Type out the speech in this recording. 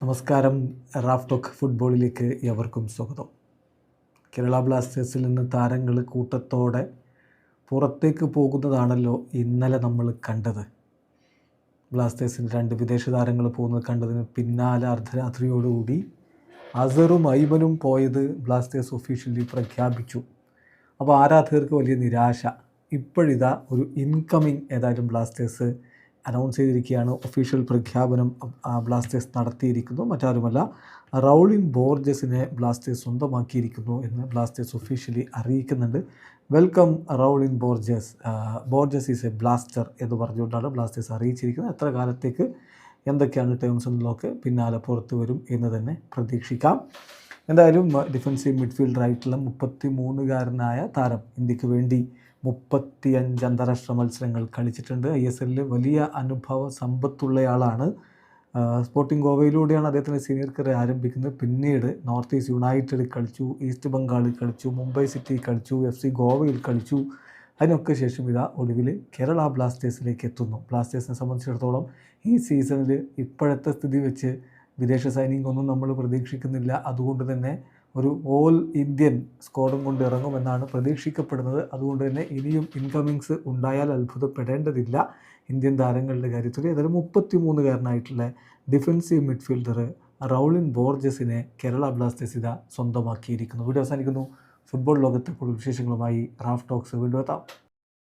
നമസ്കാരം. Raf talk ഫുട്ബോളിലേക്ക് എവർക്കും സ്വാഗതം. കേരള ബ്ലാസ്റ്റേഴ്സിൽ നിന്ന് താരങ്ങൾ കൂട്ടത്തോടെ പുറത്തേക്ക് പോകുന്നതാണല്ലോ ഇന്നലെ നമ്മൾ കണ്ടത്. ബ്ലാസ്റ്റേഴ്സിന് 2 വിദേശ താരങ്ങൾ പോകുന്നത് കണ്ടതിന് പിന്നാലെ അർദ്ധരാത്രിയോടുകൂടി അസറും ഐമനും പോയത് ബ്ലാസ്റ്റേഴ്സ് ഒഫീഷ്യലി പ്രഖ്യാപിച്ചു. അപ്പോൾ ആരാധകർക്ക് വലിയ നിരാശ. ഇപ്പോഴിതാ ഒരു ഇൻകമിങ് ഏതായാലും ബ്ലാസ്റ്റേഴ്സ് അനൗൺസ് ചെയ്തിരിക്കുകയാണ്. ഒഫീഷ്യൽ പ്രഖ്യാപനം ബ്ലാസ്റ്റേഴ്സ് നടത്തിയിരിക്കുന്നു. മറ്റാരുമല്ല, റൗളിൻ ബോർജസിനെ ബ്ലാസ്റ്റേഴ്സ് സ്വന്തമാക്കിയിരിക്കുന്നു എന്ന് ബ്ലാസ്റ്റേഴ്സ് ഒഫീഷ്യലി അറിയിക്കുന്നുണ്ട്. Welcome Raulin Borges, Borges is a blaster എന്ന് പറഞ്ഞുകൊണ്ടാണ് ബ്ലാസ്റ്റേഴ്സ് അറിയിച്ചിരിക്കുന്നത്. എത്ര കാലത്തേക്ക്, എന്തൊക്കെയാണ് ടേംസ് എന്നൊക്കെ പിന്നാലെ പുറത്തു വരും എന്ന് തന്നെ പ്രതീക്ഷിക്കാം. എന്തായാലും ഡിഫൻസീവ് മിഡ്ഫീൽഡറായിട്ടുള്ള 33-കാരനായ താരം ഇന്ത്യക്ക് വേണ്ടി 35 അന്താരാഷ്ട്ര മത്സരങ്ങൾ കളിച്ചിട്ടുണ്ട്. ISL വലിയ അനുഭവ സമ്പത്തുള്ളയാളാണ്. സ്പോർട്ടിംഗ് ഗോവയിലൂടെയാണ് അദ്ദേഹത്തിൻ്റെ സീനിയർ കരിയർ ആരംഭിക്കുന്നത്. പിന്നീട് നോർത്ത് ഈസ്റ്റ് യുണൈറ്റഡ് കളിച്ചു, ഈസ്റ്റ് ബംഗാളിൽ കളിച്ചു, മുംബൈ സിറ്റി കളിച്ചു, FC ഗോവയിൽ കളിച്ചു. അതിനൊക്കെ ശേഷം ഇതാ ഒടുവിൽ കേരള ബ്ലാസ്റ്റേഴ്സിലേക്ക് എത്തുന്നു. ബ്ലാസ്റ്റേഴ്സിനെ സംബന്ധിച്ചിടത്തോളം ഈ സീസണിൽ ഇപ്പോഴത്തെ സ്ഥിതി വെച്ച് വിദേശ സൈനിങ് ഒന്നും നമ്മൾ പ്രതീക്ഷിക്കുന്നില്ല. അതുകൊണ്ട് തന്നെ ഒരു ഓൾ ഇന്ത്യൻ സ്ക്വാഡും കൊണ്ട് ഇറങ്ങുമെന്നാണ് പ്രതീക്ഷിക്കപ്പെടുന്നത്. അതുകൊണ്ട് തന്നെ ഇനിയും ഇൻകമിങ്സ് ഉണ്ടായാൽ അത്ഭുതപ്പെടേണ്ടതില്ല ഇന്ത്യൻ താരങ്ങളുടെ കാര്യത്തിൽ. ഏതായാലും 33-കാരനായിട്ടുള്ള ഡിഫൻസീവ് മിഡ്ഫീൽഡർ റൗളിൻ ബോർജസിനെ കേരള ബ്ലാസ്റ്റേഴ്സ് ഇതാ സ്വന്തമാക്കിയിരിക്കുന്നു. വീഡിയോ അവസാനിക്കുന്നു. ഫുട്ബോൾ ലോകത്തെ കൂടുതൽ വിശേഷങ്ങളുമായി റാഫ് ടോക്സ് വീണ്ടും എത്താം.